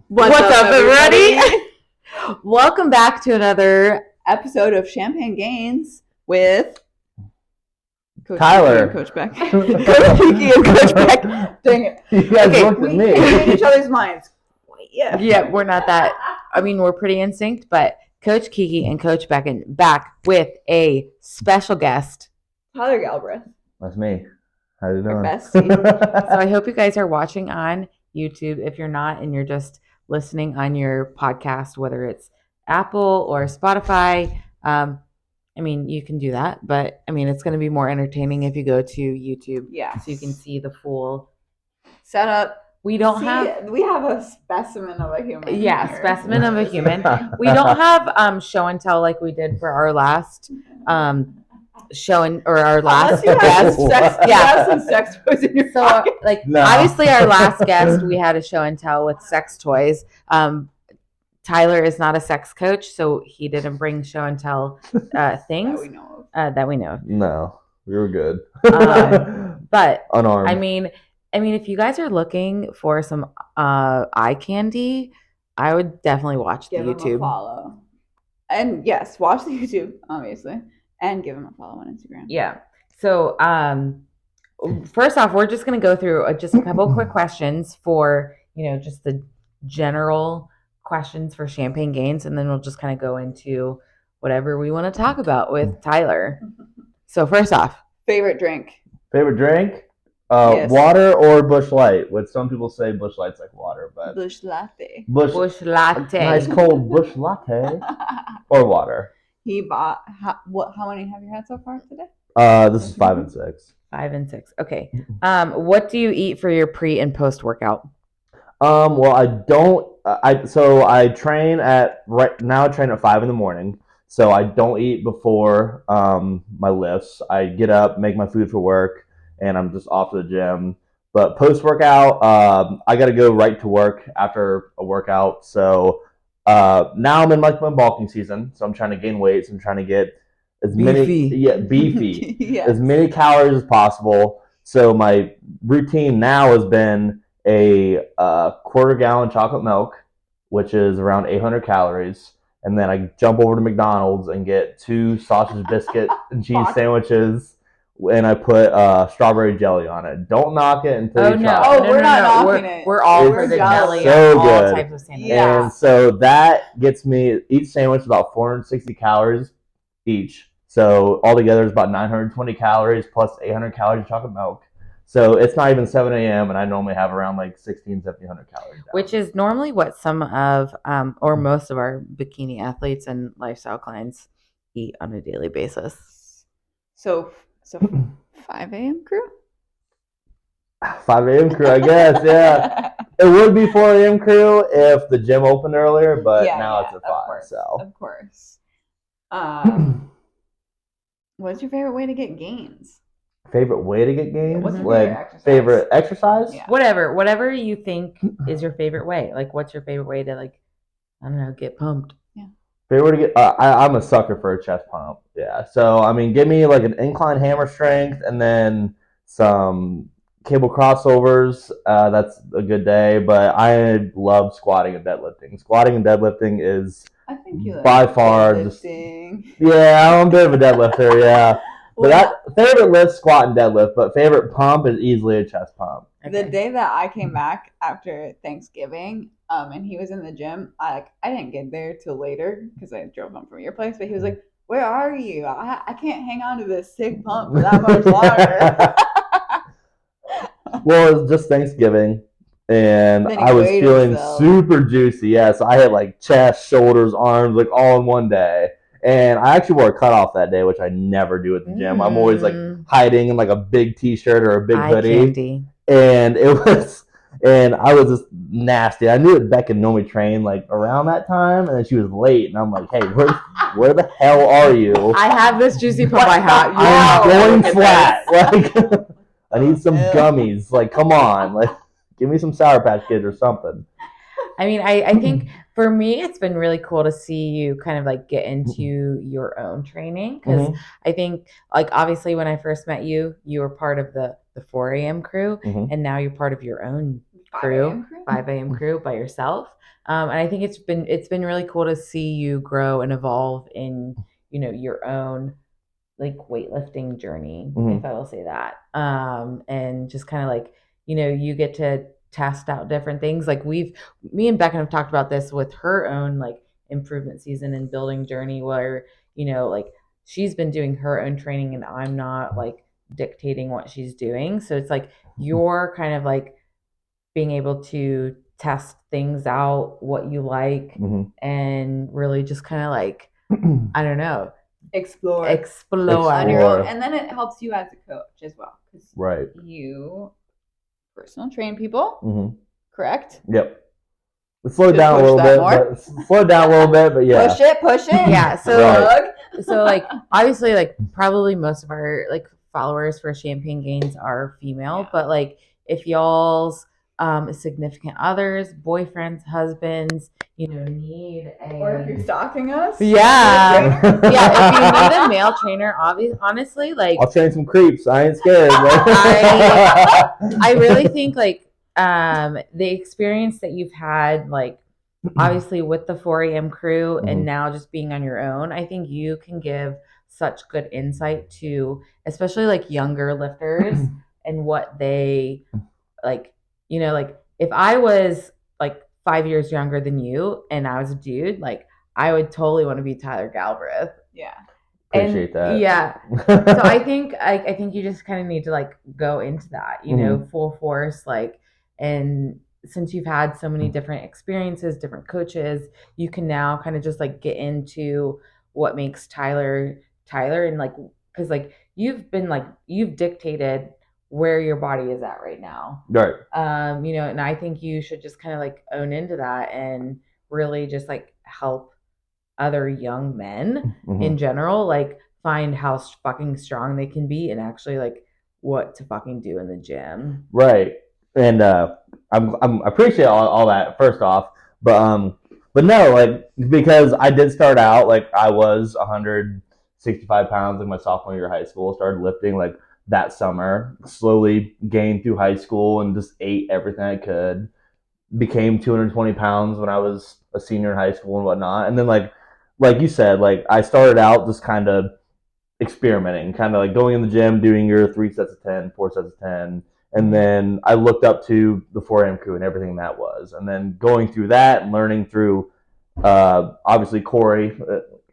What's up, everybody? Welcome back to another episode of Champagne Gains with Coach Tyler, Kiki and Coach Beck. Coach Kiki and Coach Beck. Dang it! You guys looked at me. We read each other's minds. Yeah, we're not that. I mean, we're pretty in sync, but Coach Kiki and Coach Beck back with a special guest, Tyler Galbraith. That's me. How you doing? Our bestie. So I hope you guys are watching on YouTube. If you're not and you're just listening on your podcast, whether it's Apple or Spotify, I mean, you can do that, but I mean, it's going to be more entertaining if you go to YouTube. Yeah. So you can see the full setup. We don't have. We have a specimen of a human. Yeah, here. specimen of a human. We don't have show and tell like we did for our last show or our last guest. Sex toys in your So pocket. Obviously our last guest we had a show and tell with sex toys. Tyler is not a sex coach, so he didn't bring show and tell things that we know of. No, we were good. But unarmed. I mean, if you guys are looking for some eye candy, I would definitely watch Give the him YouTube. A follow. And yes, watch the YouTube, obviously. And give him a follow on Instagram. Yeah. So first off, we're just going to go through just a couple quick questions for, just the general questions for Champagne Gains. And then we'll just kind of go into whatever we want to talk about with Tyler. So first off. Favorite drink? Yes. Water or Busch Light, which some people say Busch Light's like water, but Busch Latte. Busch Latte. Nice cold Busch Latte or water. He bought how many have you had so far today? This is 5 and 6. 5 and 6. Okay. What do you eat for your pre and post workout? Well, I don't. I train right now. I train at 5 in the morning, so I don't eat before my lifts. I get up, make my food for work, and I'm just off to the gym. But post workout, I got to go right to work after a workout. So now I'm in my bulking season, so I'm trying to gain weight. So I'm trying to get as beefy. Yes. As many calories as possible. So my routine now has been a quarter gallon chocolate milk, which is around 800 calories. And then I jump over to McDonald's and get 2 sausage biscuit and cheese sandwiches. And I put strawberry jelly on it. Don't knock it until you try it. We're not knocking it. We're all for the jelly so on good. all types of sandwiches. Yeah. And so that gets me, each sandwich is about 460 calories each. So altogether it's about 920 calories plus 800 calories of chocolate milk. So it's not even 7 a.m. and I normally have around like 1,700 calories down. Which is normally what some of, or most of our bikini athletes and lifestyle clients eat on a daily basis. So 5 a.m. crew? 5 a.m. crew, I guess, yeah. It would be 4 a.m. crew if the gym opened earlier, but now it's at 5. Of course. What's your favorite way to get gains? Favorite way to get gains? What's your favorite exercise? Yeah. Whatever you think is your favorite way. Like, what's your favorite way to, like, I don't know, get pumped? Favorite to get, I'm a sucker for a chest pump. Yeah. So, I mean, give me like an incline hammer strength and then some cable crossovers. That's a good day. But I love squatting and deadlifting. Squatting and deadlifting is by far just. Yeah, I'm a bit of a deadlifter. Yeah. But favorite lift, squat and deadlift. But favorite pump is easily a chest pump. Okay. The day that I came back after Thanksgiving, and he was in the gym, I didn't get there till later because I drove home from your place. But he was like, "Where are you? I can't hang on to this sick pump for that much longer." Well, it was just Thanksgiving, and I was feeling super juicy. Yeah, so I had like chest, shoulders, arms, like all in one day. And I actually wore a cutoff that day, which I never do at the gym. I'm always like hiding in like a big t-shirt or a big hoodie. Candy. And I was just nasty. I knew that Beck had normally trained like around that time, and then she was late. And I'm like, hey, where the hell are you? I have this juicy pump I have. I'm going flat. Like, I need some gummies. Like, come on. Like, give me some Sour Patch Kids or something. I mean, I think for me, it's been really cool to see you kind of like get into your own training because Mhm. I think, like, obviously, when I first met you, you were part of the 4 a.m. crew, Mhm. and now you're part of your own 5 a.m. crew? 5 a.m. crew by yourself. And I think it's been really cool to see you grow and evolve in your own like weightlifting journey, if Mhm. I will say that. And just kind of like, you get to test out different things. Like me and Becca have talked about this with her own like improvement season and building journey where, like she's been doing her own training and I'm not like dictating what she's doing. So it's like you're kind of like being able to test things out, what you like, Mhm. and really just kind of like, I don't know, Explore explore. on your own. Explore. And then it helps you as a coach as well. Because Right. you personal train people, Mhm. correct? Yep. Slow Just down a push little that bit, more. but slow down a little bit, but yeah. Push it. Yeah, so Right. so like obviously like probably most of our like followers for Champagne Gains are female, Yeah. but like if y'all's significant others, boyfriends, husbands, need Or if you're stalking us. yeah. Yeah, if you need a male trainer, honestly, like I'll train some creeps. I ain't scared. I really think like the experience that you've had, like obviously with the 4 a.m. crew and Mhm. now just being on your own, I think you can give such good insight to especially like younger lifters and what they like, like if I was like 5 years younger than you and I was a dude, like I would totally want to be Tyler Galbraith. Yeah. Appreciate that. Yeah. So I think you just kind of need to like go into that, full force, like, and since you've had so many different experiences, different coaches, you can now kind of just like get into what makes Tyler and like because like you've dictated where your body is at right now. Right. And I think you should just kind of like own into that and really just like help other young men in general like find how fucking strong they can be and actually like what to fucking do in the gym. Right. And I appreciate all that first off, but no, like because I did start out like I was 165 pounds in my sophomore year of high school. Started lifting like that summer. Slowly gained through high school and just ate everything I could. Became 220 pounds when I was a senior in high school and whatnot. And then like you said, like I started out just kind of experimenting, kind of like going in the gym, doing your 3 sets of 10, 4 sets of 10. And then I looked up to the 4M crew and everything that was. And then going through that and learning through, obviously, Corey,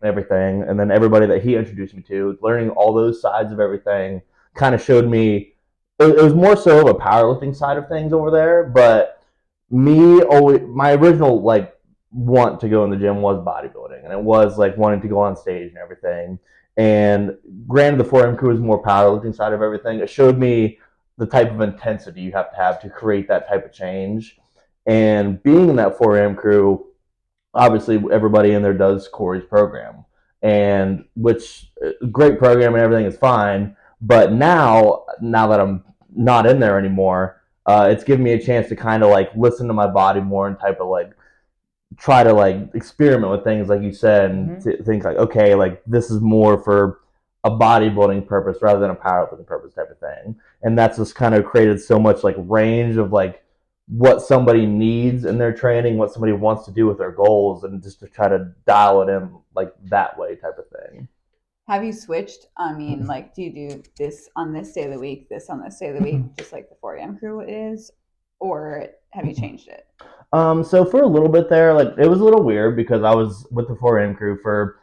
everything. And then everybody that he introduced me to, learning all those sides of everything kind of showed me, it was more so of a powerlifting side of things over there. But my original, like, want to go in the gym was bodybuilding. And it was like wanting to go on stage and everything. And granted, the 4M crew is more powerlifting side of everything. It showed me the type of intensity you have to create that type of change. And being in that 4M crew, obviously everybody in there does Corey's program, and which great program and everything is fine. But now that I'm not in there anymore, it's given me a chance to kind of like listen to my body more and type of like try to like experiment with things like you said and think like, okay, like this is more for a bodybuilding purpose rather than a powerlifting purpose type of thing. And that's just kind of created so much like range of like what somebody needs in their training, what somebody wants to do with their goals, and just to try to dial it in like that way type of thing. Have you switched? I mean, like, do you do this on this day of the week, this on this day of the week, just like the 4 a.m. crew is? Or have you changed it? So for a little bit there, like it was a little weird because I was with the 4M crew for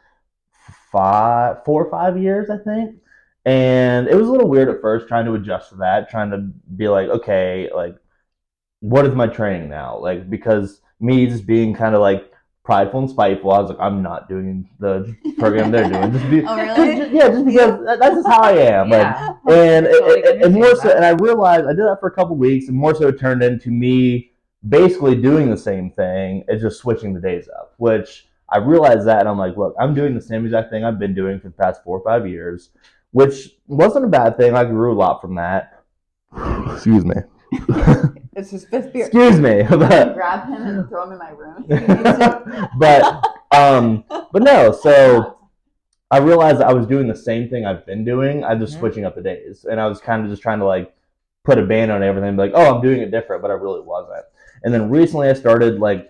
4 or 5 years, I think. And it was a little weird at first trying to adjust to that, trying to be like, okay, like what is my training now? Like because me just being kind of like prideful and spiteful, I was like, I'm not doing the program they're doing. Oh, really? Just because that's just how I am. Yeah. Like, and more so, and I realized I did that for a couple of weeks, and more so it turned into me basically doing the same thing. It's just switching the days up, which I realized that, and I'm like, look, I'm doing the same exact thing I've been doing for the past 4 or 5 years, which wasn't a bad thing. I grew a lot from that. Excuse me. It's his fifth beer. Excuse me. I can grab him and throw him in my room. If he needs to. but no, so I realized I was doing the same thing I've been doing. I was just switching up the days, and I was kind of just trying to like put a band on everything, and be like, oh, I'm doing it different, but I really wasn't. And then recently, I started like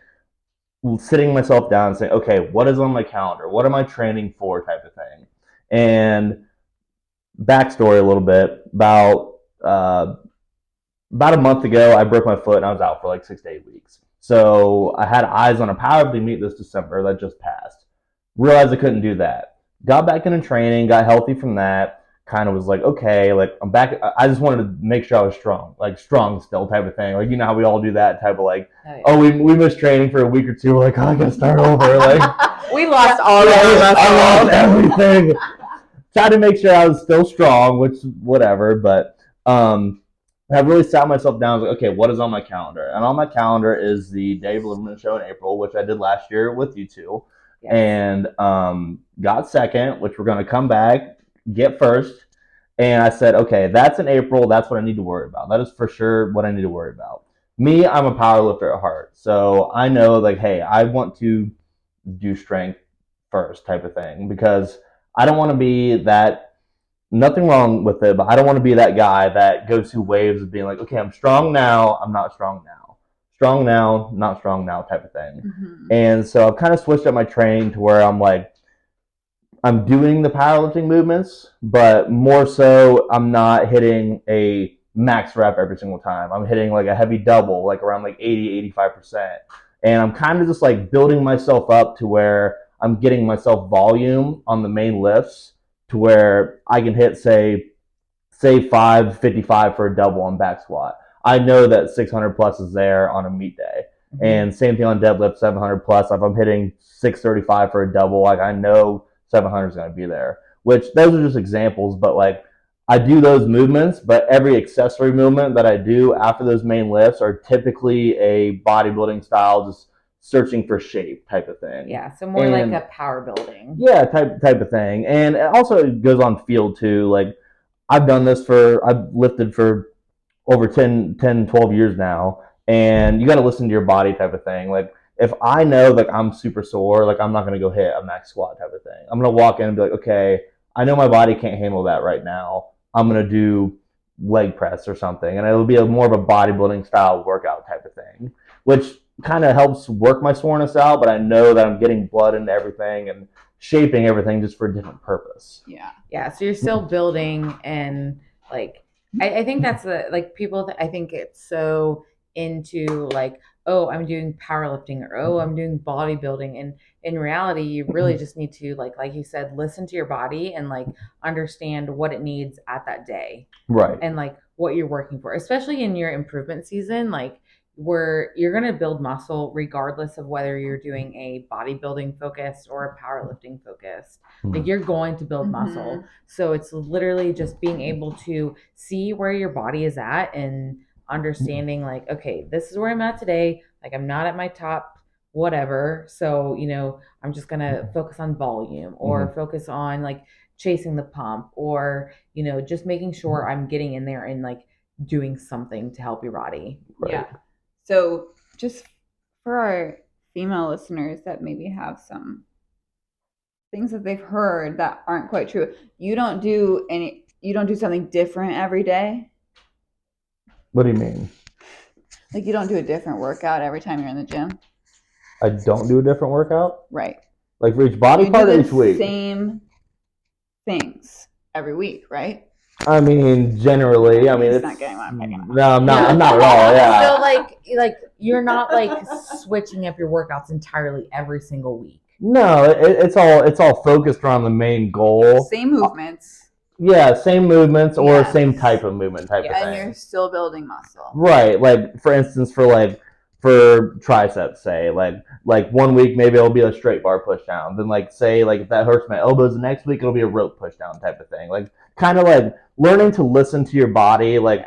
sitting myself down and saying, okay, what is on my calendar? What am I training for? Type of thing. And backstory a little bit about a month ago, I broke my foot and I was out for like 6 to 8 weeks. So I had eyes on a powerlifting meet this December that just passed. Realized I couldn't do that. Got back into training, got healthy from that. Kind of was like, okay, like I'm back. I just wanted to make sure I was strong, like strong still type of thing. Like, you know how we all do that type of like, oh, we missed training for a week or two. We're like, oh, I gotta start over. Like, we lost all that. I lost everything. Tried to make sure I was still strong, which whatever, but I really sat myself down and was like, okay, what is on my calendar? And on my calendar is the Dave Liverman show in April, which I did last year with you two. Yes. And got second, which we're going to come back, get first. And I said, okay, that's in April. That's what I need to worry about. That is for sure what I need to worry about. Me, I'm a powerlifter at heart. So I know, like, hey, I want to do strength first type of thing, because I don't want to be that, nothing wrong with it, but I don't want to be that guy that goes through waves of being like, okay, I'm strong now, I'm not strong now. Strong now, not strong now type of thing. Mm-hmm. And so I've kind of switched up my training to where I'm like, I'm doing the powerlifting movements, but more so I'm not hitting a max rep every single time. I'm hitting like a heavy double, like around like 80, 85%. And I'm kind of just like building myself up to where I'm getting myself volume on the main lifts to where I can hit, say 555 for a double on back squat. I know that 600 plus is there on a meet day. Mm-hmm. And same thing on deadlift, 700 plus. If I'm hitting 635 for a double, like I know 700 is going to be there. Which those are just examples, but like I do those movements, but every accessory movement that I do after those main lifts are typically a bodybuilding style, just searching for shape type of thing. Yeah, so more like a power building. Yeah, type of thing. And it also goes on field too. Like I've lifted for over 10, 12 years now, and you got to listen to your body type of thing. Like if I know like I'm super sore, like I'm not going to go hit a max squat type of thing. I'm going to walk in and be like, okay, I know my body can't handle that right now. I'm going to do leg press or something, and it'll be more of a bodybuilding style workout type of thing, which kind of helps work my soreness out, but I know that I'm getting blood into everything and shaping everything just for a different purpose. Yeah. So you're still building, and like I think that's the like people. I think it's so into like, oh, I'm doing powerlifting, or oh, I'm doing bodybuilding, and in reality, you really just need to like you said, listen to your body and like understand what it needs at that day, right? And like what you're working for, especially in your improvement season, like where you're going to build muscle regardless of whether you're doing a bodybuilding focused or a powerlifting focused. Like you're going to build muscle. So it's literally just being able to see where your body is at and understanding like, okay, this is where I'm at today. Like I'm not at my top whatever. So, you know, I'm just going to focus on volume or focus on like chasing the pump, or, you know, just making sure I'm getting in there and like doing something to help your body. Right. Yeah. So just for our female listeners that maybe have some things that they've heard that aren't quite true, you don't do something different every day? What do you mean? Like you don't do a different workout every time you're in the gym? I don't do a different workout? Right. Like for each body part or each week? Same things every week, right? I mean, generally, I mean, it's not getting what I'm picking up. No, I'm not at all. Yeah. So like you're not like switching up your workouts entirely every single week. No, it's all focused around the main goal. Same movements. Yeah, same movements or same type of movement type of thing. And you're still building muscle. Right. Like for instance, for triceps, say, like 1 week maybe it'll be a straight bar push down. Then like say like if that hurts my elbows, the next week it'll be a rope push down type of thing. Like kind of like learning to listen to your body. Like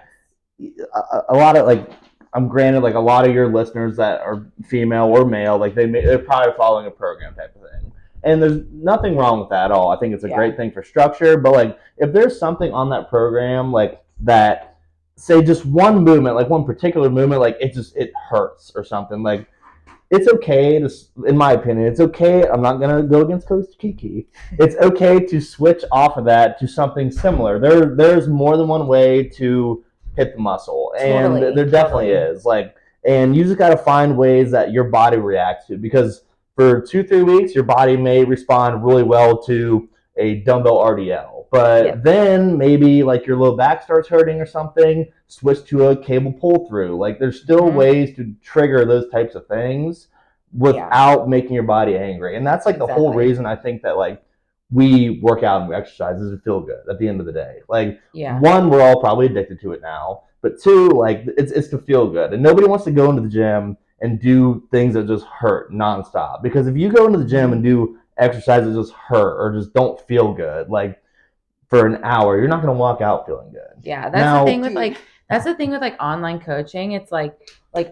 a lot of like, I'm granted like a lot of your listeners that are female or male, like they're probably following a program type of thing. And there's nothing wrong with that at all. I think it's a great thing for structure, but like if there's something on that program like that say just one movement, like one particular movement, like it hurts or something, like it's okay to, in my opinion, it's okay. I'm not gonna go against Coach Kiki. It's okay to switch off of that to something similar. There's more than one way to hit the muscle, and Totally, there definitely totally. is. Like, and you just got to find ways that your body reacts to, because for 2-3 weeks your body may respond really well to a dumbbell RDL, but Yep. then maybe like your low back starts hurting or something, switch to a cable pull through. Like there's still ways to trigger those types of things without making your body angry. And that's like the whole reason I think that like we work out and we exercise is to feel good at the end of the day. Like one, we're all probably addicted to it now, but two, like it's to feel good. And nobody wants to go into the gym and do things that just hurt nonstop. Because if you go into the gym and do exercises that just hurt or just don't feel good, like for an hour, you're not going to walk out feeling good. Yeah, that's the thing with like online coaching. It's like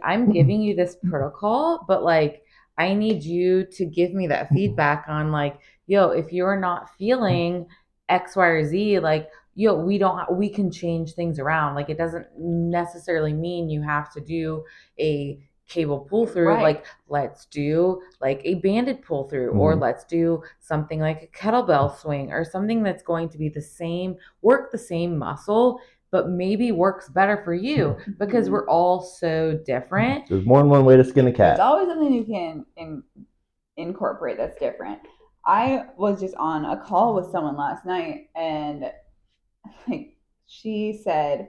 I'm giving you this protocol, but like I need you to give me that feedback on like, yo, if you're not feeling X, Y, or Z, like, yo, we can change things around. Like it doesn't necessarily mean you have to do a cable pull through. Like let's do like a banded pull through, or let's do something like a kettlebell swing, or something that's going to be the same, work the same muscle, but maybe works better for you, because we're all so different. There's more than one way to skin a cat. There's always something you can incorporate that's different. I was just on a call with someone last night, and like she said,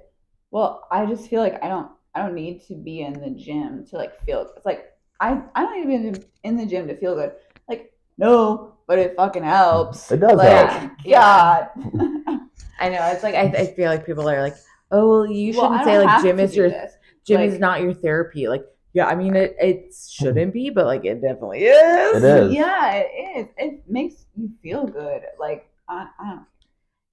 well, I just feel like I don't need to be in the gym to like feel. It's like I don't need to be in the gym to feel good. Like no, but it fucking helps. It does like, help. God. I know. It's like I feel like people are like, oh well, you shouldn't say like gym is your gym is not your therapy. Like yeah, I mean it shouldn't be, but like it definitely is. It is. Yeah, it is. It makes you feel good. Like I don't.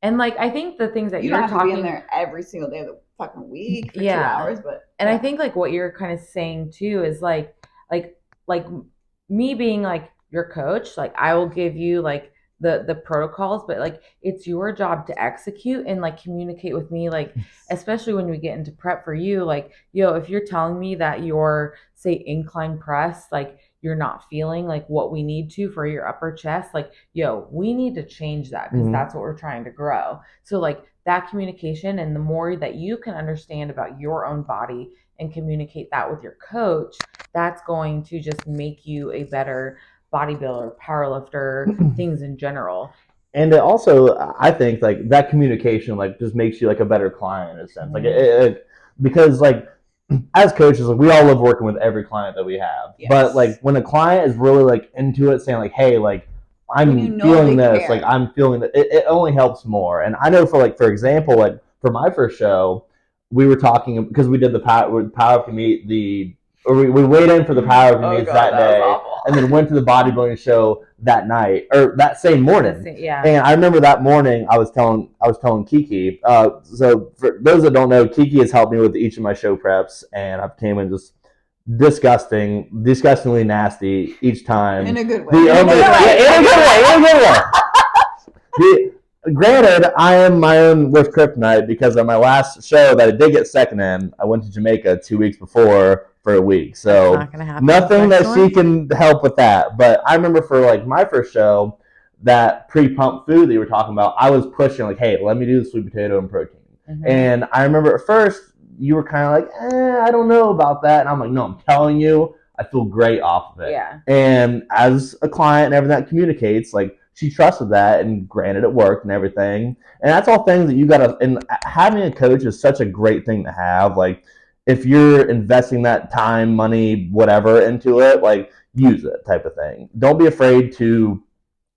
And like I think the things that you you're don't have talking to be in there every single day of the fucking week for 2 hours, but and I think like what you're kind of saying too is like me being like your coach, like I will give you like the protocols, but like it's your job to execute and like communicate with me, like especially when we get into prep for you, like yo, if you're telling me that your say incline press, like you're not feeling like what we need to for your upper chest, like yo, we need to change that, because that's what we're trying to grow. So like that communication, and the more that you can understand about your own body and communicate that with your coach, that's going to just make you a better bodybuilder, powerlifter, things in general. And it also, I think like that communication like just makes you like a better client in a sense. Like because like as coaches, like we all love working with every client that we have. Yes. But like when a client is really like into it, saying like, hey, like I'm feeling this, like I'm feeling that, it only helps more. And I know for example, like for my first show, we were talking because we did the powerlifting meet, we weighed in for the powerlifting meets that day, and then went to the bodybuilding show that night or that same morning. Yeah. And I remember that morning I was telling Kiki. So for those that don't know, Kiki has helped me with each of my show preps, and I've came in just disgustingly nasty each time. In a good way. In a good way. Granted, I am my own worst kryptonite, because on my last show that I did get second in, I went to Jamaica 2 weeks before for a week. So nothing that she can help with that. But I remember for like my first show, that pre-pump food that you were talking about, I was pushing like, hey, let me do the sweet potato and protein. And I remember at first you were kind of like, I don't know about that. And I'm like, no, I'm telling you, I feel great off of it. Yeah. And as a client and everything that communicates, like she trusted that, and granted it worked and everything. And that's all things that you gotta, and having a coach is such a great thing to have. Like if you're investing that time, money, whatever into it, like use it type of thing. Don't be afraid to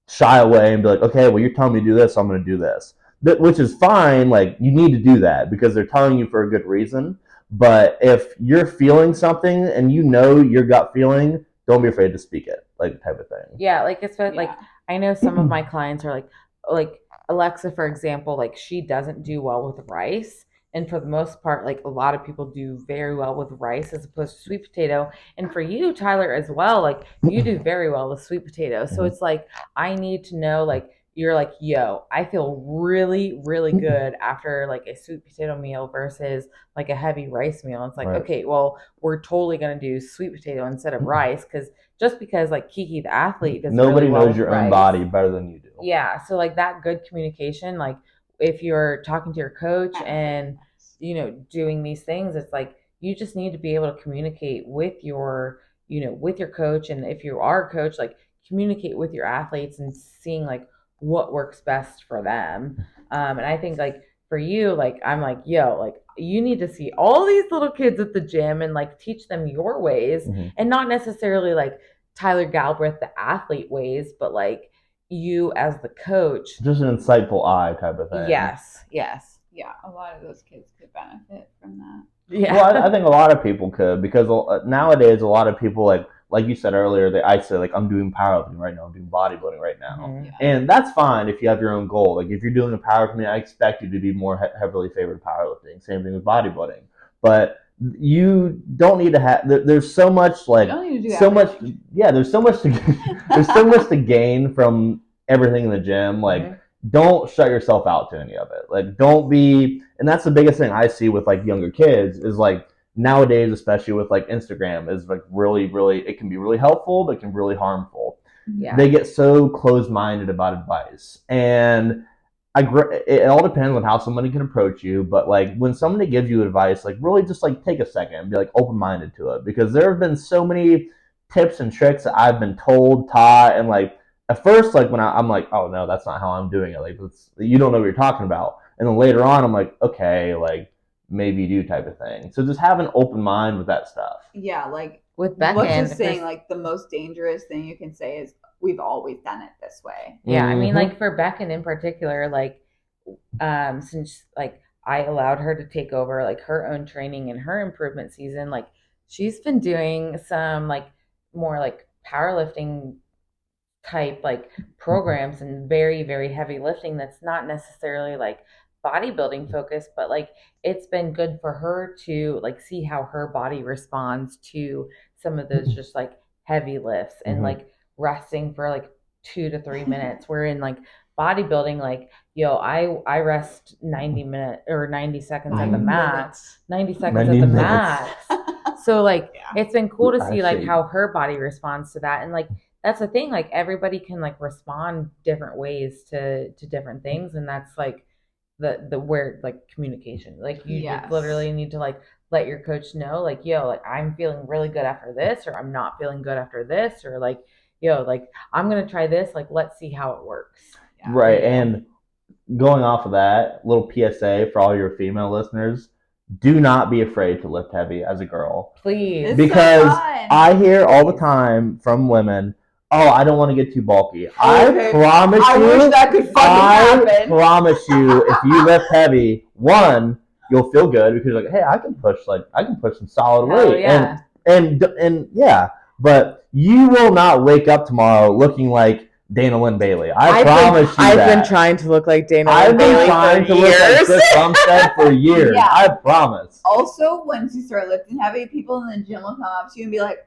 shy away and be like, okay, well, you're telling me to do this, so I'm going to do this. Which is fine. Like you need to do that because they're telling you for a good reason. But if you're feeling something and you know your gut feeling, don't be afraid to speak it, like type of thing. Yeah, like it's like I know some of my clients are like Alexa, for example, like she doesn't do well with rice. And for the most part, like a lot of people do very well with rice as opposed to sweet potato. And for you, Tyler, as well, like you do very well with sweet potato. So it's like, I need to know, like, you're like, yo, I feel really, really good after like a sweet potato meal versus like a heavy rice meal. It's like, Right. okay, well, we're totally going to do sweet potato instead of rice because just because like Kiki, the athlete, does Nobody really well knows your own rice. body better than you do. Yeah. So like that good communication, like if you're talking to your coach and, you know, doing these things, it's like you just need to be able to communicate with your, you know, with your coach. And if you are a coach, like communicate with your athletes and seeing like what works best for them. And I think like for you, like I'm like, yo, like you need to see all these little kids at the gym and like teach them your ways and not necessarily like Tyler Galbraith, the athlete ways, but like you as the coach. Just an insightful eye type of thing. Yes. Yeah, a lot of those kids could benefit from that. Yeah. Well, I think a lot of people could because nowadays a lot of people like you said earlier, they isolate like I'm doing powerlifting right now, I'm doing bodybuilding right now, and that's fine if you have your own goal. Like if you're doing a power community, I expect you to be more heavily favored powerlifting. Same thing with bodybuilding, but you don't need to have. There's so much like so much. Yeah, there's so much to there's so much to gain from everything in the gym. Like don't shut yourself out to any of it. Like don't be, and that's the biggest thing I see with like younger kids is like nowadays, especially with like Instagram, is like really, it can be really helpful, but it can be really harmful. Yeah. They get so closed-minded about advice, and it all depends on how somebody can approach you. But like when somebody gives you advice, like really just like take a second and be like open-minded to it, because there have been so many tips and tricks that I've been told, taught, and like at first, like when I'm like, oh no, that's not how I'm doing it. Like you don't know what you're talking about, and then later on, I'm like, okay, like maybe you do type of thing. So just have an open mind with that stuff. Yeah, like with Becca, what's the saying? Like the most dangerous thing you can say is we've always done it this way. Yeah, I mean, like for Becca in particular, like since like I allowed her to take over like her own training and her improvement season, like she's been doing some like more like powerlifting type like programs and very, very heavy lifting that's not necessarily like bodybuilding focused, but like it's been good for her to like see how her body responds to some of those just like heavy lifts and like resting for like 2 to 3 minutes. Where in like bodybuilding, like I rest 90 minutes or 90 seconds at the max. 90 seconds at the max. So like it's been cool to see like how her body responds to that. And like that's the thing, like everybody can like respond different ways to different things, and that's like the where like communication, like you literally need to like let your coach know like like I'm feeling really good after this, or I'm not feeling good after this, or like like I'm gonna try this, like let's see how it works. Right. And going off of that, little PSA for all your female listeners, do not be afraid to lift heavy as a girl, please, because I hear all the time from women, oh, I don't want to get too bulky. I promise you. I wish that could fucking happen. I promise you, if you lift heavy, one, you'll feel good because you're like, hey, I can push some solid weight. Yeah. And yeah, but you will not wake up tomorrow looking like Dana Lynn Bailey. I promise you that. I've been trying to look like Dana Lynn Bailey for years. I've been trying to look like Chris Bumstead for years. Yeah. I promise. Also, once you start lifting heavy, people in the gym will come up to you and be like,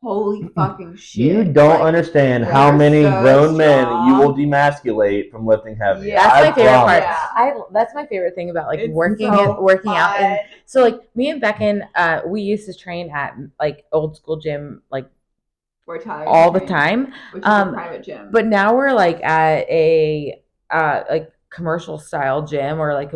holy fucking shit. You don't understand how many grown men you will demasculate from lifting heavy. Yeah. That's my favorite part. Yeah. That's my favorite thing about like working out. And so like me and Becken, we used to train at like old school gym, like all the time. Which is a private gym. But now we're like at a like commercial style gym, or like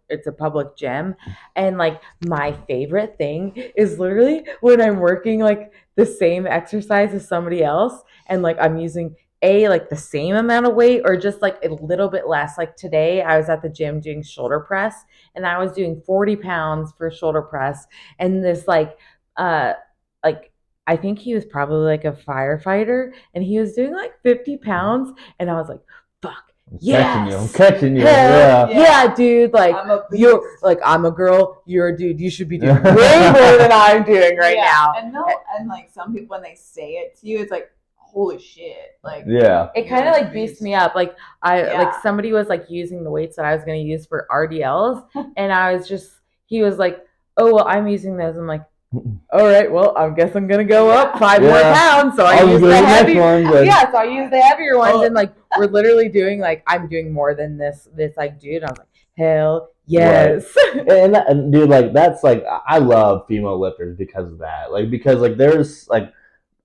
it's a public gym. And like my favorite thing is literally when I'm working like the same exercise as somebody else, and like I'm using like the same amount of weight or just like a little bit less. Like today I was at the gym doing shoulder press, and I was doing 40 pounds for shoulder press, and this like I think he was probably like a firefighter, and he was doing like 50 pounds, and I was like, fuck. I'm catching you. Yeah, dude. Like you're like I'm a girl. You're a dude. You should be doing way more than I'm doing right now. And like some people, when they say it to you, it's like holy shit. Like it kind of like beats me up. Like like somebody was like using the weights that I was going to use for RDLs, and he was like, oh well, I'm using those. I'm like, all right, well, I guess I'm gonna go up 5 more Yeah. pounds. So I I'll use go the to the next heavy one, but- Yeah, so I use the heavier ones, Oh. and like we're literally doing like I'm doing more than this like dude. I was like, hell yes. And dude, like that's like I love female lifters because of that. Like because like there's like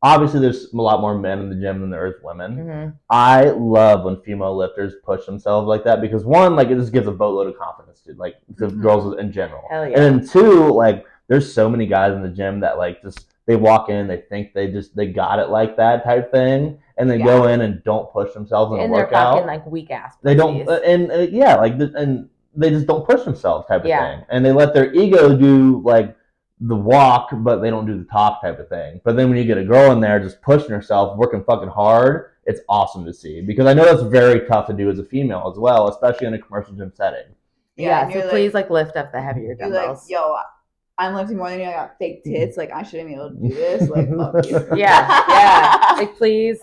obviously there's a lot more men in the gym than there is women. Mm-hmm. I love when female lifters push themselves like that because one, like it just gives a boatload of confidence to like to girls in general. Hell yeah. And then two, like there's so many guys in the gym that like just they walk in, they think they got it like that type thing, and they go in and don't push themselves in a And they're workout. fucking like weak ass. They don't, and and they just don't push themselves type of Yeah. thing, and they let their ego do like the walk, but they don't do the talk type of thing. But then when you get a girl in there just pushing herself, working fucking hard, it's awesome to see because I know that's very tough to do as a female as well, especially in a commercial gym setting. Yeah, and so you're please like lift up the heavier you're like, dumbbells. yo, I'm lifting more than you. I got fake tits. Like I shouldn't be able to do this. Like fuck you. Yeah. Like please.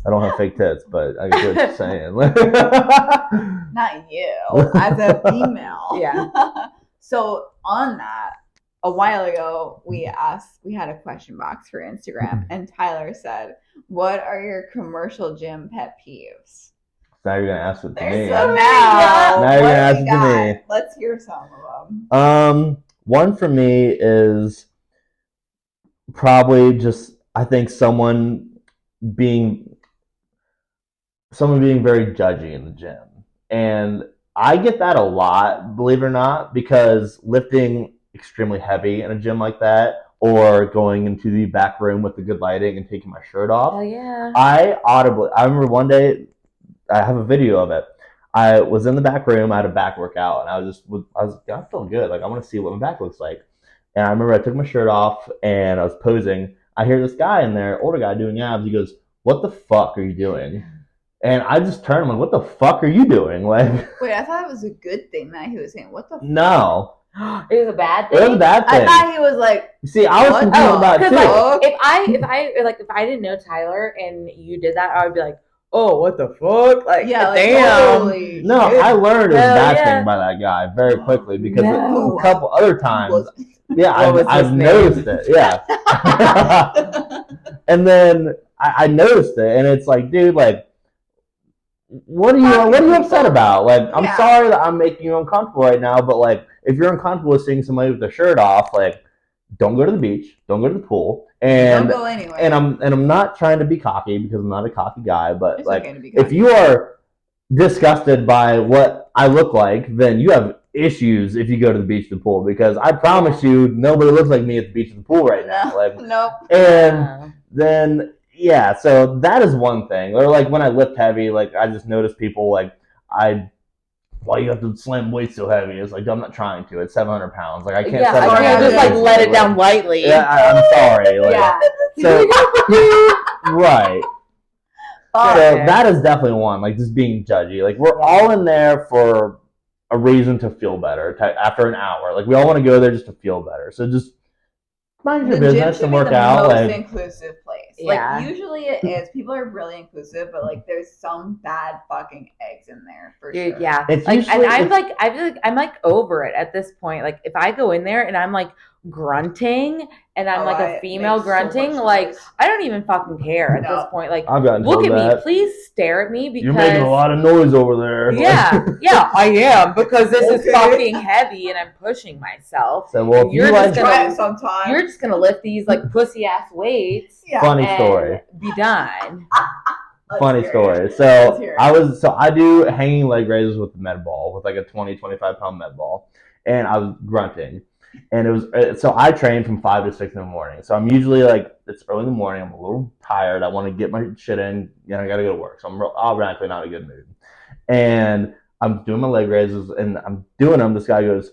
I don't have fake tits, but I get what you're saying. Not you, as a female. Yeah. So on that, a while ago, we had a question box for Instagram, and Tyler said, "What are your commercial gym pet peeves?" Now you're gonna ask it to There's me. some Now now. you're What gonna ask do we it to got? me. Let's hear some of them. One for me is probably just I think someone being very judgy in the gym. And I get that a lot, believe it or not, because lifting extremely heavy in a gym like that or going into the back room with the good lighting and taking my shirt off. Oh yeah. I remember one day, I have a video of it. I was in the back room, I had a back workout, and I was feeling good. Like, I want to see what my back looks like. And I remember I took my shirt off and I was posing. I hear this guy in there, older guy doing abs. He goes, "What the fuck are you doing?" And I just turned. I'm like, "What the fuck are you doing?" Like, Wait, I thought it was a good thing that he was saying. What the? no, It was a bad thing. it was a bad thing. I thought he was like, See, I was what? confused about it Because too. like if I didn't know Tyler and you did that, I would be like, oh, what the fuck? Like, yeah, like, damn. totally. No, I learned it was a Hell bad yeah. thing by that guy very quickly because No. a couple other times, yeah, What was his I've name? noticed it. Yeah. And then I noticed it, and it's like, dude, like, what are you upset about? Like, I'm Yeah. sorry that I'm making you uncomfortable right now, but like, if you're uncomfortable with seeing somebody with their shirt off, like, don't go to the beach, don't go to the pool, and Don't go anywhere. and I'm not trying to be cocky because I'm not a cocky guy, but It's like, okay to be if cocky. you are disgusted by what I look like, then you have issues if you go to the beach or the pool because I promise you, nobody looks like me at the beach or the pool right now. Like, nope. and then yeah, so that is one thing. Or like when I lift heavy, like I just notice people like why you have to slam weight so heavy? It's like I'm not trying to. It's 700 pounds. Like I can't. Yeah, set it I down can't just like like let it down lightly. Yeah, I'm sorry. Like, Yeah. So right. Oh, So okay. that is definitely one. Like just being judgy. Like we're all in there for a reason to feel better after an hour. Like we all want to go there just to feel better. So just mind your the gym business should and be work the out. most Like inclusive place. Yeah. Like usually it is. People are really inclusive, but like there's some bad fucking eggs in there for Dude, sure. yeah. It's Like, usually- and I feel like I'm like over it at this point. Like if I go in there and I'm like grunting and I'm like a it female makes so grunting, much like noise. I don't even fucking care at No. this point. Like I've gotten look told at that. me, please stare at me because You're making a lot of noise over there. yeah, I am because this is Okay. fucking heavy and I'm pushing myself. So well, And if you're you just like gonna- Try it sometime. You're just gonna lift these like pussy ass weights yeah. funny and story. be done. Let's Funny hear story. it. So Let's hear it. I do hanging leg raises with the med ball, with like a 20, 25 pound med ball. And I was grunting. And it was, so I train from 5 to 6 in the morning. So I'm usually like, it's early in the morning. I'm a little tired. I want to get my shit in. You know, I got to go to work. So I'm automatically not in a good mood. And I'm doing my leg raises and I'm doing them. This guy goes,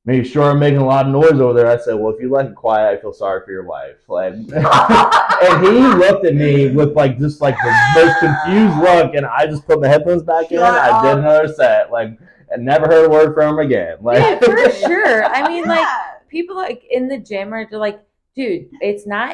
"Make sure I'm making a lot of noise over there." I said, "Well, if you like it quiet, I feel sorry for your wife." Like, and he looked at me with like just like the most confused look, and I just put my headphones back in. Shut I did up. another set, like, and never heard a word from him again. Like, Yeah, for sure. I mean, like Yeah. people like in the gym are like, dude,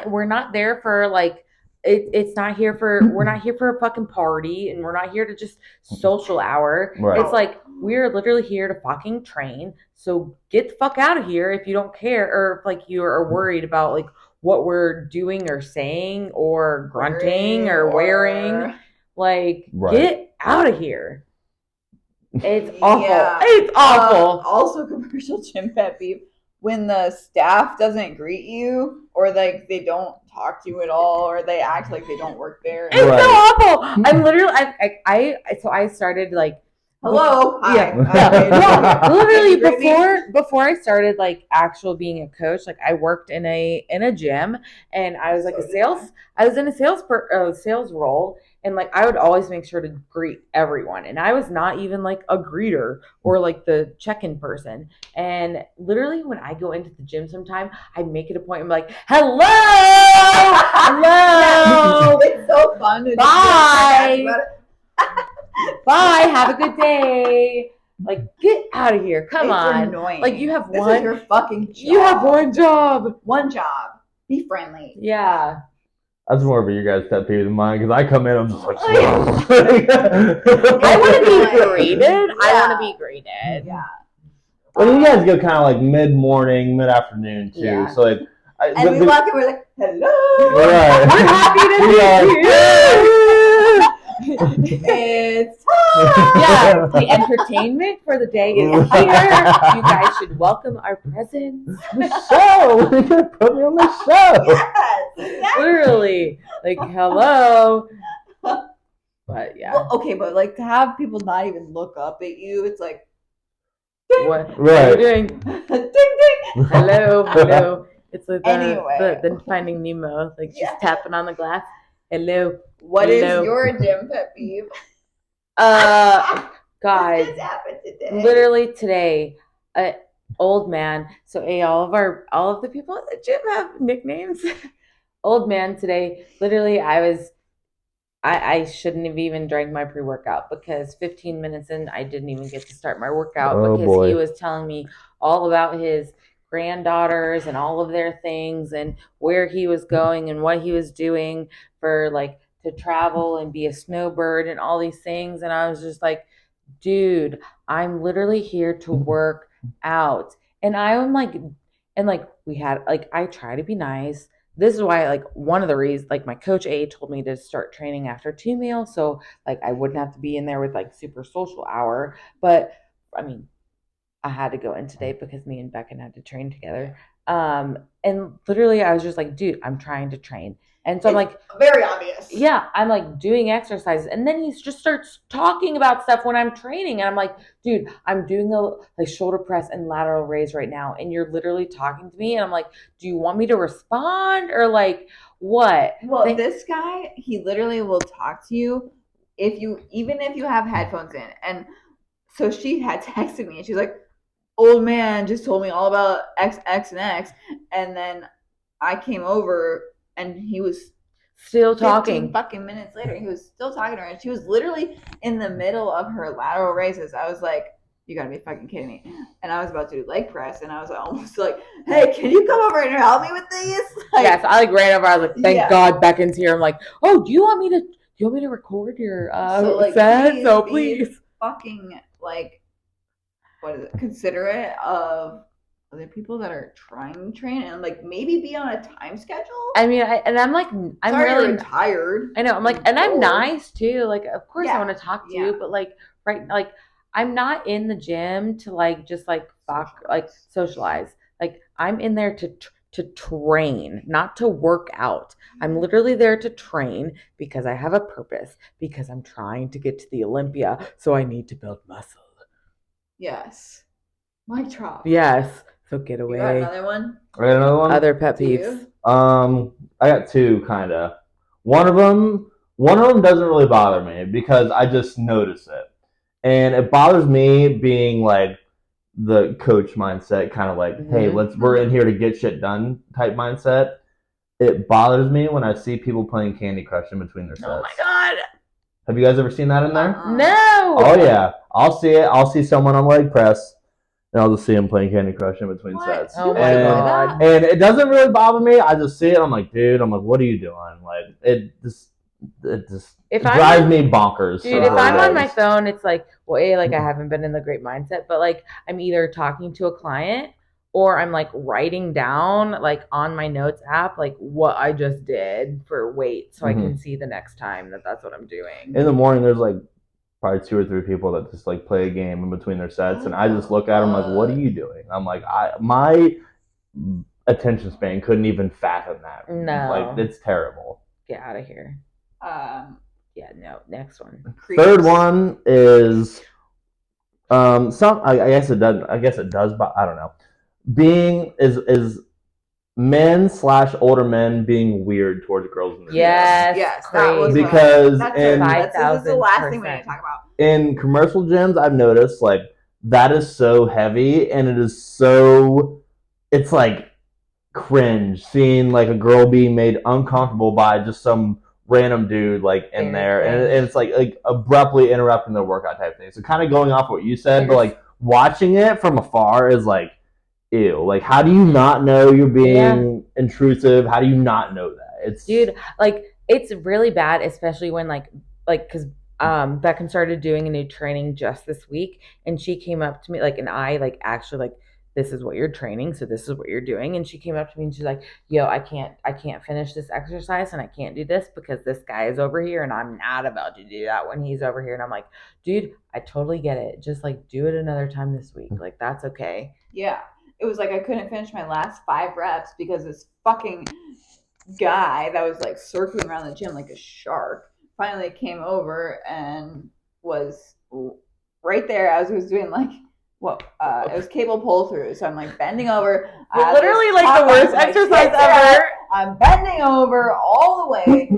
we're not there for like it's not here for we're not here for a fucking party and we're not here to just social hour. Right. It's like we're literally here to fucking train. So get the fuck out of here if you don't care, or if like you are worried about like what we're doing or saying or grunting or wearing. Like, get out of here. It's awful. Yeah. It's awful. Also, commercial gym pet peeve, when the staff doesn't greet you, or like they don't talk to you at all, or they act like they don't work there. It's so awful. I'm literally, so I started like, hello, hi. Yeah. Literally before I started like actual being a coach, like I worked in a gym, and I was like I was in a sales role, and like I would always make sure to greet everyone, and I was not even like a greeter or like the check-in person. And literally when I go into the gym sometime, I make it a point, I'm like, hello. It's so fun to bye. Bye. Have a good day. Like, get out of here. Come on. Annoying. Like, you have this is your fucking job. You have one job. One job. Be friendly. Yeah. That's more of your guys' pet peeve than mine, because I come in, I'm just like, I want to be greeted. Yeah. I want to be greeted. Yeah. Well, you guys go kind of like mid-morning, mid-afternoon, too. Yeah. So, like, and we walk in, we're like, hello. Right. I'm happy to meet you. It's time. Yeah, the entertainment for the day is here. You guys should welcome our presence. The show. You're gonna put me on the show. Yes, exactly. Literally, like, hello. But yeah. Well, okay, but like to have people not even look up at you, it's like, ding. What are you doing? Ding ding. Hello. It's like anyway. the Finding Nemo, like she's tapping on the glass. Hello. What is your gym pet peeve? Guys, what just happened today? Literally today, old man. So all of the people at the gym have nicknames. Old man today. Literally, I shouldn't have even drank my pre-workout, because 15 minutes in, I didn't even get to start my workout because he was telling me all about his granddaughters and all of their things and where he was going and what he was doing for like to travel and be a snowbird and all these things. And I was just like, dude, I'm literally here to work out. And I'm like, and like we had like, I try to be nice. This is why, like, one of the reasons, like, my coach A told me to start training after 2 meals, so like I wouldn't have to be in there with like super social hour. But I mean, I had to go in today because me and Beckon had to train together. And literally I was just like, dude, I'm trying to train. And so I'm like, very obvious. Yeah, I'm like doing exercises. And then he just starts talking about stuff when I'm training. And I'm like, dude, I'm doing a shoulder press and lateral raise right now. And you're literally talking to me. And I'm like, do you want me to respond or like what? Well, this guy, he literally will talk to you even if you have headphones in. And so she had texted me and she's like, old man just told me all about X, X, and X. And then I came over and he was still talking. 15 fucking minutes later, he was still talking to her. And she was literally in the middle of her lateral raises. I was like, you gotta be fucking kidding me. And I was about to do leg press. And I was almost like, hey, can you come over and help me with these? Like, yes, I like ran over. I was like, thank God Beckon's here. I'm like, oh, do you want me to record your set? So please. Fucking like, what is it? Considerate of other people that are trying to train and like maybe be on a time schedule. I mean, I'm like, I'm really tired. I know. I'm like, and I'm nice too. Like, of course I want to talk to you, but like, right, like, I'm not in the gym to like just like fuck, like socialize. Like, I'm in there to train, not to work out. I'm literally there to train because I have a purpose, because I'm trying to get to the Olympia, so I need to build muscle. Yes. Mic drop. Yes. So get away. You got another one? I got another one? Other pet peeves. I got two, kind of. One of them doesn't really bother me because I just notice it. And it bothers me being like the coach mindset, kind of like, hey, we're in here to get shit done type mindset. It bothers me when I see people playing Candy Crush in between their sets. Oh my God. Have you guys ever seen that in there? No. Oh yeah. I'll see it. I'll see someone on leg press, and I'll just see him playing Candy Crush in between sets. Oh my God. And it doesn't really bother me. I just see it. I'm like, dude. I'm like, what are you doing? Like, it just. it just If drives me bonkers. Dude, if I'm on my phone, it's like, well, I haven't been in the great mindset, but like I'm either talking to a client or I'm like writing down like on my notes app like what I just did for weight so I can see the next time that's what I'm doing. In the morning, there's like probably 2 or 3 people that just like play a game in between their sets, and I just look at them like, "What are you doing?" I'm like, my attention span couldn't even fathom that. No, like it's terrible. Get out of here. Yeah, no. Next one. Third one is some. I guess it doesn't. I guess it does, but I don't know. Being is men/older men being weird towards girls in the yes, that was because this is the last thing we need to talk about. In commercial gyms, I've noticed like that is so heavy, and it is so. It's like cringe seeing like a girl being made uncomfortable by just some random dude like in there, and it's like abruptly interrupting their workout type thing. So kind of going off what you said, but like watching it from afar is like, ew. Like, how do you not know you're being intrusive? How do you not know that? It's dude, like it's really bad, especially when like because Beckham started doing a new training just this week, and she came up to me like, and I like actually like, this is what you're training, so this is what you're doing. And she came up to me and she's like, yo, I can't finish this exercise and I can't do this because this guy is over here and I'm not about to do that when he's over here. And I'm like, dude, I totally get it. Just like do it another time this week. Like that's okay. Yeah. It was like I couldn't finish my last 5 reps because this fucking guy that was like circling around the gym like a shark finally came over and was right there as I was doing like it was cable pull through. So I'm like bending over. Literally like the worst exercise ever. I'm bending over all the way.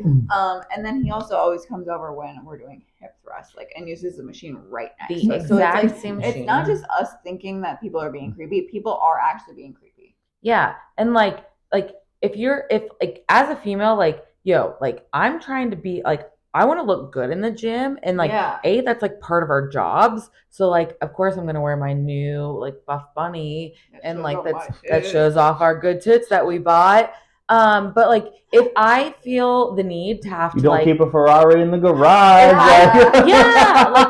And then he also always comes over when we're doing hip thrusts, like, and uses the machine right next to us. So it's like, same machine. It's not just us thinking that people are being creepy. People are actually being creepy. Yeah. And like if like as a female, like, yo, like I'm trying to be like, I want to look good in the gym, and like that's like part of our jobs. So like of course I'm gonna wear my new like Buff Bunny and like that shows off our good tits that we bought. But like if I feel the need to have you don't keep a Ferrari in the garage. Like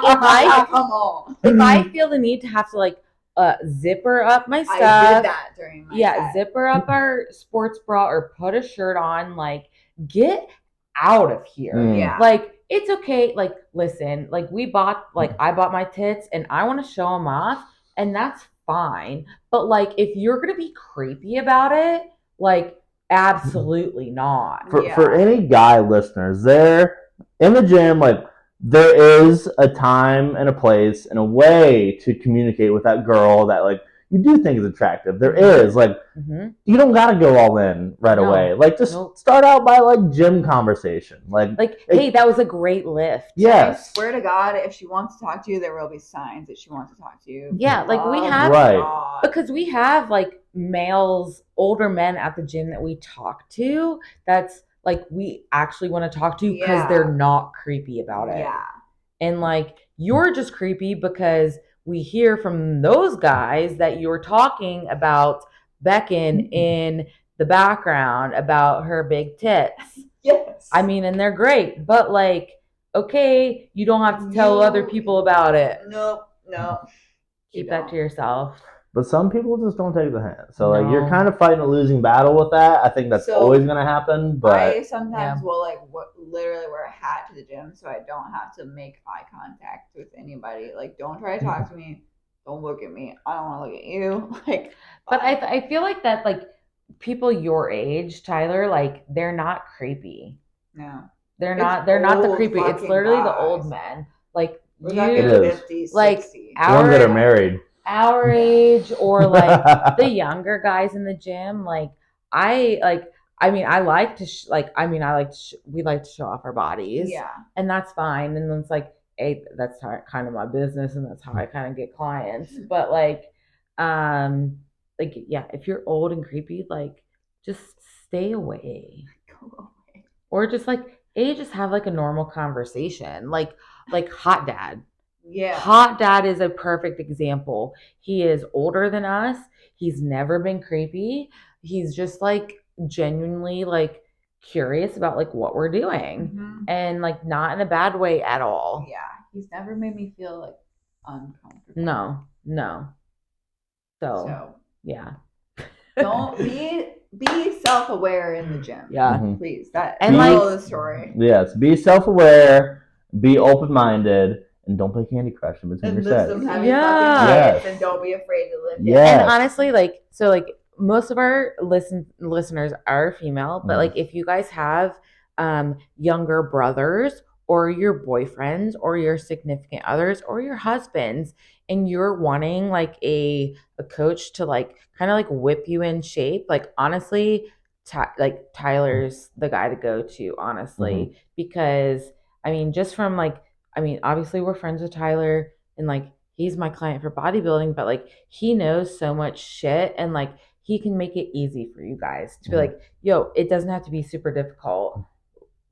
if I feel the need to have to like zipper up my stuff. I did that during my set. Zipper up our sports bra or put a shirt on, like get out of here. Yeah. Like it's okay. Like listen, like I bought my tits and I want to show them off, and that's fine. But like if you're gonna be creepy about it, like absolutely not. For any guy listeners, there in the gym, like there is a time and a place and a way to communicate with that girl that like you do think is attractive. There is like you don't gotta go all in right away. Like just start out by like gym conversation. Like hey, that was a great lift. Yes. I swear to God, if she wants to talk to you, there will be signs that she wants to talk to you. Yeah, like we have because we have like males, older men at the gym that we talk to. That's like we actually want to talk to because they're not creepy about it. Yeah. And like you're just creepy because we hear from those guys that you're talking about Beckon in the background about her big tits. Yes. I mean, and they're great, but like, okay, you don't have to tell other people about it. No. Keep that to yourself. But some people just don't take the hint. So like you're kind of fighting a losing battle with that. I think that's always going to happen. But I sometimes will like literally wear a hat to the gym so I don't have to make eye contact with anybody. Like don't try to talk to me. Don't look at me. I don't want to look at you. Like, but I feel like that like people your age, Tyler, like they're not creepy. No, they're not the creepy. It's literally the old men. Like you, 50s, like 60s. The ones that are married. Our age or like the younger guys in the gym. Like we like to show off our bodies. Yeah, and that's fine. And then it's like, hey, that's kind of my business, and that's how I kind of get clients. But like if you're old and creepy, like just stay away. Go away. Or just like just have like a normal conversation, like Hot Dad. Yeah. Hot Dad is a perfect example. He is older than us. He's never been creepy. He's just like genuinely like curious about like what we're doing, and like not in a bad way at all. Yeah, he's never made me feel like uncomfortable. No. So yeah. Don't be self-aware in the gym. Yeah. Please. That And is like the story. Yes, be self-aware, be open-minded, and don't play Candy Crush in between your sets. Yes. And don't be afraid to lift. Yes. And honestly, like most of our listeners are female, but like if you guys have younger brothers or your boyfriends or your significant others or your husbands, and you're wanting like a coach to like kind of like whip you in shape, like honestly, like Tyler's the guy to go to, honestly, because I mean, just from like, I mean, obviously we're friends with Tyler, and like he's my client for bodybuilding, but like he knows so much shit, and like he can make it easy for you guys to be like, yo, it doesn't have to be super difficult.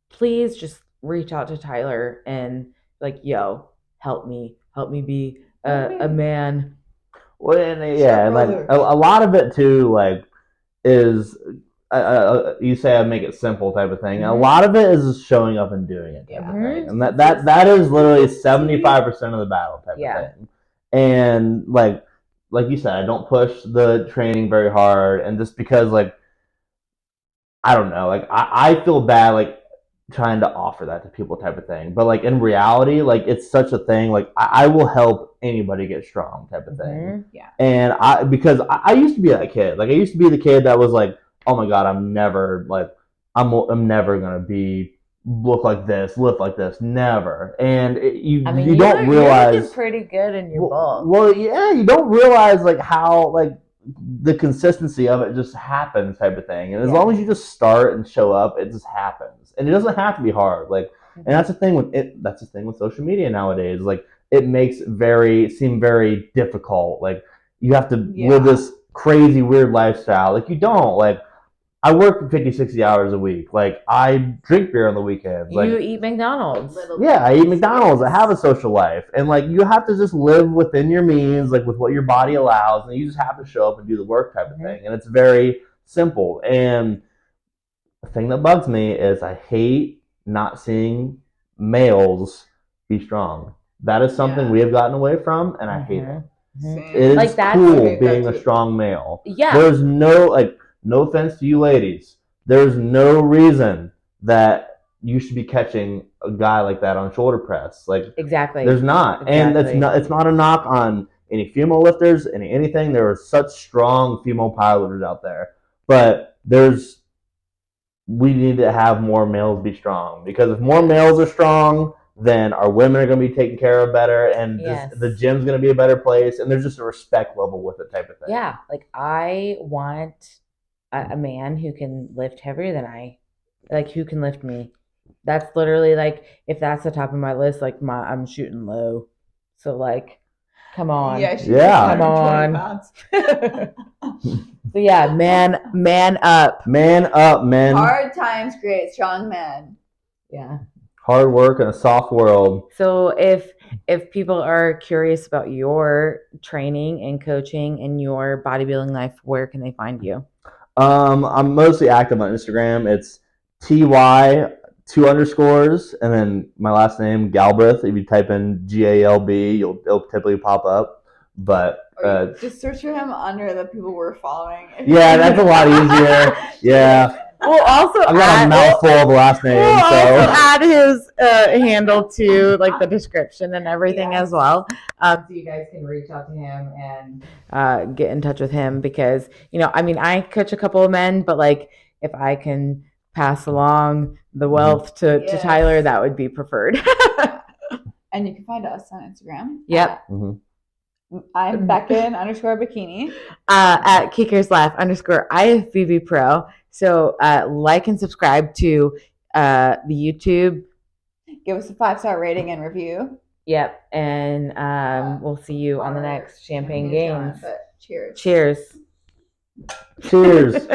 Please just reach out to Tyler and like, yo, help me be a man. Well, and like a lot of it too, like is you say I make it simple type of thing. A lot of it is showing up and doing it type of thing, and that is literally 75% of the battle type of thing. And like you said, I don't push the training very hard, and just because like I don't know, like I feel bad like trying to offer that to people type of thing, but like in reality, like it's such a thing, like I will help anybody get strong type of thing. And because I used to be that kid, like I used to be the kid that was like, oh my god, I'm never gonna be look like this, lift like this, never. And you don't realize you're pretty good in your bulk. Well, yeah, you don't realize like how like the consistency of it just happens type of thing. And as long as you just start and show up, it just happens. And it doesn't have to be hard. Like, and that's the thing with social media nowadays. Like it makes seem very difficult. Like you have to live this crazy weird lifestyle. Like you don't. Like I work 50, 60 hours a week. Like I drink beer on the weekends. Like you eat McDonald's. I eat McDonald's. I have a social life. And like you have to just live within your means, like with what your body allows, and you just have to show up and do the work type of thing. And it's very simple. And the thing that bugs me is I hate not seeing males be strong. That is something we have gotten away from, and I hate it. It is like cool being a strong male. Yeah. There's no offense to you ladies, there's no reason that you should be catching a guy like that on shoulder press. Like exactly. There's not. And it's not a knock on any female lifters, anything. There are such strong female powerlifters out there. But we need to have more males be strong, because if more males are strong, then our women are going to be taken care of better, and the gym's going to be a better place, and there's just a respect level with it type of thing. Yeah, like I want a man who can lift heavier than who can lift me. That's literally like, if that's the top of my list, like I'm shooting low. So like, come on. Yeah. Come on. So yeah, man up. Man up, men. Hard times create strong men. Yeah. Hard work in a soft world. So if people are curious about your training and coaching and your bodybuilding life, where can they find you? I'm mostly active on Instagram. It's TY 2_, and then my last name Galbraith. If you type in GALB, it'll typically pop up. But just search for him under the people we're following. Yeah, that's a lot easier. Yeah. We'll also I've got a mouthful of the last name. We'll also add his handle to like the description and everything as well. So you guys can reach out to him and get in touch with him, because I mean, I coach a couple of men, but like if I can pass along the wealth to Tyler, that would be preferred. And you can find us on Instagram. Yep. I'm Beckin_bikini. At Kickers Laugh _IFBB Pro. So like and subscribe to the YouTube. Give us a 5-star rating and review. Yep. And we'll see you on the next Champagne Games. Cheers. Cheers. Cheers.